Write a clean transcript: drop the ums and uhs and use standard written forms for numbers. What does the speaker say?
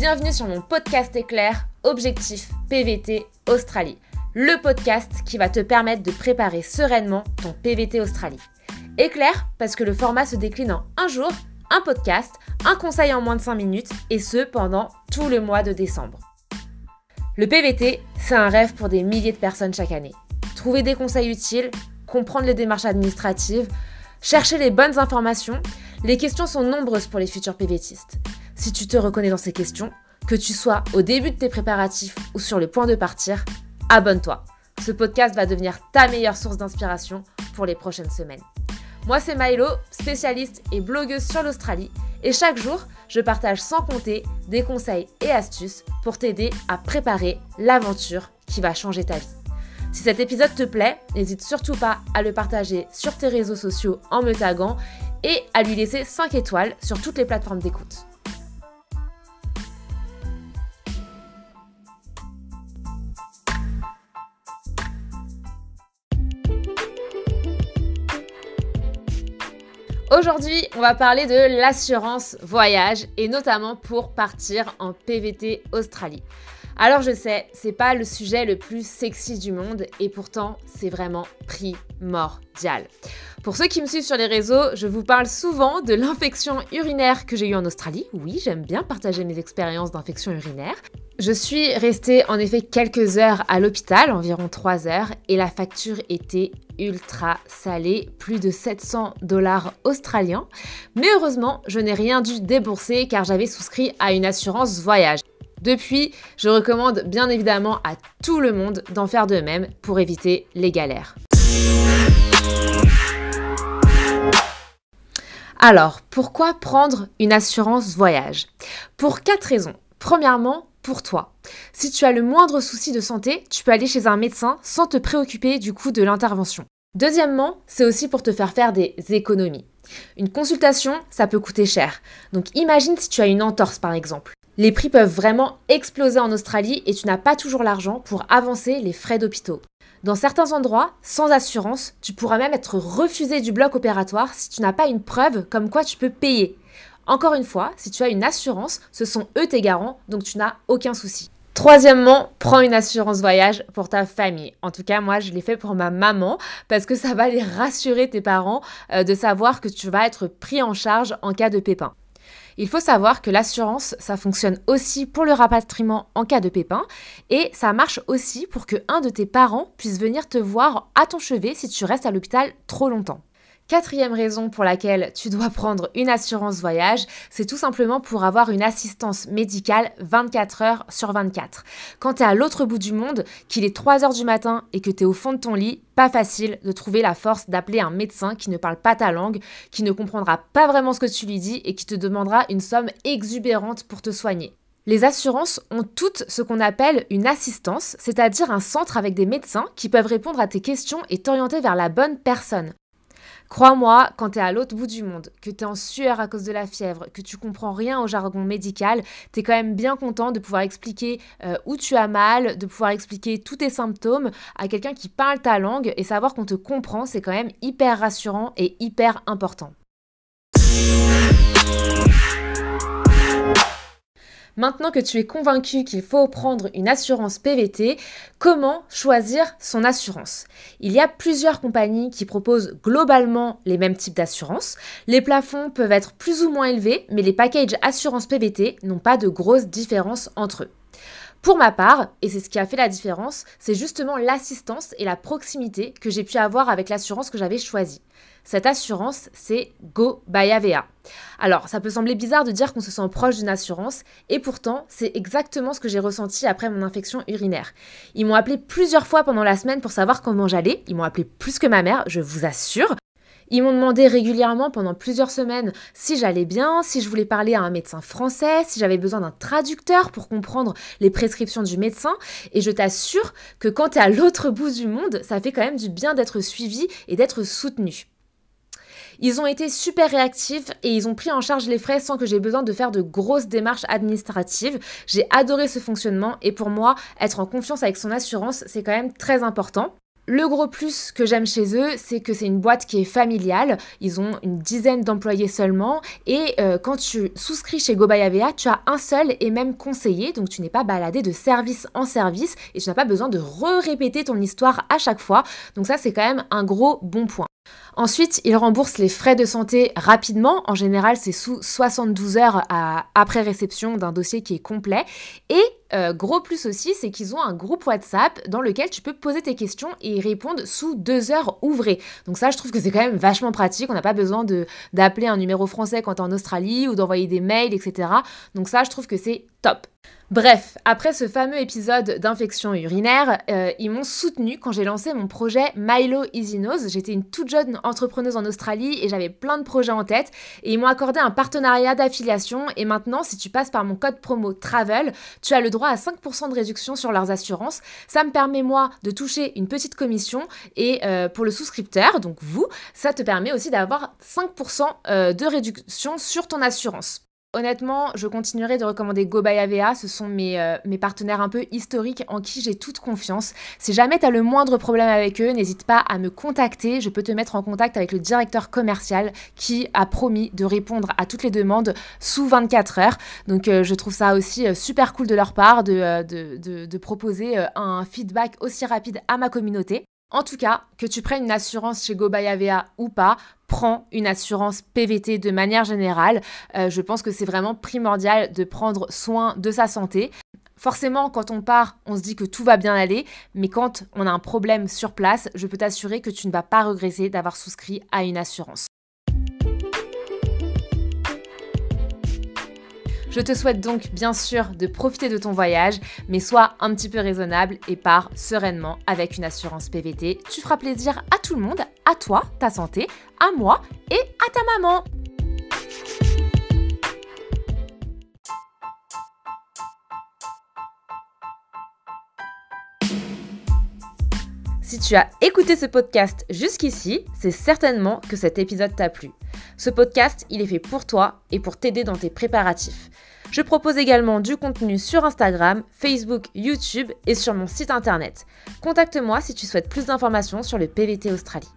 Bienvenue sur mon podcast Éclair, Objectif PVT Australie. Le podcast qui va te permettre de préparer sereinement ton PVT Australie. Éclair parce que le format se décline en un jour, un podcast, un conseil en moins de 5 minutes et ce pendant tout le mois de décembre. Le PVT, c'est un rêve pour des milliers de personnes chaque année. Trouver des conseils utiles, comprendre les démarches administratives, chercher les bonnes informations, les questions sont nombreuses pour les futurs PVTistes. Si tu te reconnais dans ces questions, que tu sois au début de tes préparatifs ou sur le point de partir, abonne-toi. Ce podcast va devenir ta meilleure source d'inspiration pour les prochaines semaines. Moi, c'est Maëlo, spécialiste et blogueuse sur l'Australie. Et chaque jour, je partage sans compter des conseils et astuces pour t'aider à préparer l'aventure qui va changer ta vie. Si cet épisode te plaît, n'hésite surtout pas à le partager sur tes réseaux sociaux en me taguant et à lui laisser 5 étoiles sur toutes les plateformes d'écoute. Aujourd'hui, on va parler de l'assurance voyage et notamment pour partir en PVT Australie. Alors je sais, c'est pas le sujet le plus sexy du monde et pourtant c'est vraiment primordial. Pour ceux qui me suivent sur les réseaux, je vous parle souvent de l'infection urinaire que j'ai eue en Australie. Oui, j'aime bien partager mes expériences d'infection urinaire. Je suis restée en effet quelques heures à l'hôpital, environ 3 heures, et la facture était ultra salée, plus de 700 $ australiens. Mais heureusement, je n'ai rien dû débourser car j'avais souscrit à une assurance voyage. Depuis, je recommande bien évidemment à tout le monde d'en faire de même pour éviter les galères. Alors, pourquoi prendre une assurance voyage ? Pour 4 raisons. Premièrement, pour toi. Si tu as le moindre souci de santé, tu peux aller chez un médecin sans te préoccuper du coût de l'intervention. Deuxièmement, c'est aussi pour te faire des économies. Une consultation, ça peut coûter cher. Donc imagine si tu as une entorse par exemple. Les prix peuvent vraiment exploser en Australie et tu n'as pas toujours l'argent pour avancer les frais d'hôpitaux. Dans certains endroits, sans assurance, tu pourras même être refusé du bloc opératoire si tu n'as pas une preuve comme quoi tu peux payer. Encore une fois, si tu as une assurance, ce sont eux tes garants, donc tu n'as aucun souci. Troisièmement, prends une assurance voyage pour ta famille. En tout cas, moi, je l'ai fait pour ma maman parce que ça va les rassurer tes parents de savoir que tu vas être pris en charge en cas de pépin. Il faut savoir que l'assurance, ça fonctionne aussi pour le rapatriement en cas de pépin et ça marche aussi pour que un de tes parents puisse venir te voir à ton chevet si tu restes à l'hôpital trop longtemps. Quatrième raison pour laquelle tu dois prendre une assurance voyage, c'est tout simplement pour avoir une assistance médicale 24 heures sur 24. Quand tu es à l'autre bout du monde, qu'il est 3 heures du matin et que tu es au fond de ton lit, pas facile de trouver la force d'appeler un médecin qui ne parle pas ta langue, qui ne comprendra pas vraiment ce que tu lui dis et qui te demandera une somme exubérante pour te soigner. Les assurances ont toutes ce qu'on appelle une assistance, c'est-à-dire un centre avec des médecins qui peuvent répondre à tes questions et t'orienter vers la bonne personne. Crois-moi, quand tu es à l'autre bout du monde, que tu es en sueur à cause de la fièvre, que tu comprends rien au jargon médical, tu es quand même bien content de pouvoir expliquer où tu as mal, de pouvoir expliquer tous tes symptômes à quelqu'un qui parle ta langue et savoir qu'on te comprend, c'est quand même hyper rassurant et hyper important. Maintenant que tu es convaincu qu'il faut prendre une assurance PVT, comment choisir son assurance ? Il y a plusieurs compagnies qui proposent globalement les mêmes types d'assurances. Les plafonds peuvent être plus ou moins élevés, mais les packages assurance PVT n'ont pas de grosses différences entre eux. Pour ma part, et c'est ce qui a fait la différence, c'est justement l'assistance et la proximité que j'ai pu avoir avec l'assurance que j'avais choisie. Cette assurance, c'est Go by Avea. Alors, ça peut sembler bizarre de dire qu'on se sent proche d'une assurance, et pourtant, c'est exactement ce que j'ai ressenti après mon infection urinaire. Ils m'ont appelé plusieurs fois pendant la semaine pour savoir comment j'allais. Ils m'ont appelé plus que ma mère, je vous assure. Ils m'ont demandé régulièrement pendant plusieurs semaines si j'allais bien, si je voulais parler à un médecin français, si j'avais besoin d'un traducteur pour comprendre les prescriptions du médecin. Et je t'assure que quand tu es à l'autre bout du monde, ça fait quand même du bien d'être suivi et d'être soutenu. Ils ont été super réactifs et ils ont pris en charge les frais sans que j'ai besoin de faire de grosses démarches administratives. J'ai adoré ce fonctionnement et pour moi, être en confiance avec son assurance, c'est quand même très important. Le gros plus que j'aime chez eux, c'est que c'est une boîte qui est familiale. Ils ont une dizaine d'employés seulement. Et quand tu souscris chez Go by Avea, tu as un seul et même conseiller. Donc tu n'es pas baladé de service en service et tu n'as pas besoin de répéter ton histoire à chaque fois. Donc ça, c'est quand même un gros bon point. Ensuite, ils remboursent les frais de santé rapidement. En général, c'est sous 72 heures après réception d'un dossier qui est complet. Et gros plus aussi, c'est qu'ils ont un groupe WhatsApp dans lequel tu peux poser tes questions et y répondre sous 2 heures ouvrées. Donc ça, je trouve que c'est quand même vachement pratique. On n'a pas besoin d'appeler un numéro français quand tu es en Australie ou d'envoyer des mails, etc. Donc ça, je trouve que c'est top. Bref, après ce fameux épisode d'infection urinaire, ils m'ont soutenue quand j'ai lancé mon projet Milo Easy Nose. J'étais une toute jeune entrepreneuse en Australie et j'avais plein de projets en tête. Et ils m'ont accordé un partenariat d'affiliation. Et maintenant, si tu passes par mon code promo TRAVEL, tu as le droit à 5% de réduction sur leurs assurances. Ça me permet, moi, de toucher une petite commission. Et pour le souscripteur, donc vous, ça te permet aussi d'avoir 5% de réduction sur ton assurance. Honnêtement, je continuerai de recommander Go by Avea. Ce sont mes partenaires un peu historiques en qui j'ai toute confiance. Si jamais tu as le moindre problème avec eux, n'hésite pas à me contacter. Je peux te mettre en contact avec le directeur commercial qui a promis de répondre à toutes les demandes sous 24 heures. Donc je trouve ça aussi super cool de leur part de proposer un feedback aussi rapide à ma communauté. En tout cas, que tu prennes une assurance chez Go by Avea ou pas, prends une assurance PVT de manière générale. Je pense que c'est vraiment primordial de prendre soin de sa santé. Forcément, quand on part, on se dit que tout va bien aller, mais quand on a un problème sur place, je peux t'assurer que tu ne vas pas regretter d'avoir souscrit à une assurance. Je te souhaite donc bien sûr de profiter de ton voyage, mais sois un petit peu raisonnable et pars sereinement avec une assurance PVT. Tu feras plaisir à tout le monde, à toi, ta santé, à moi et à ta maman. Si tu as écouté ce podcast jusqu'ici, c'est certainement que cet épisode t'a plu. Ce podcast, il est fait pour toi et pour t'aider dans tes préparatifs. Je propose également du contenu sur Instagram, Facebook, YouTube et sur mon site internet. Contacte-moi si tu souhaites plus d'informations sur le PVT Australie.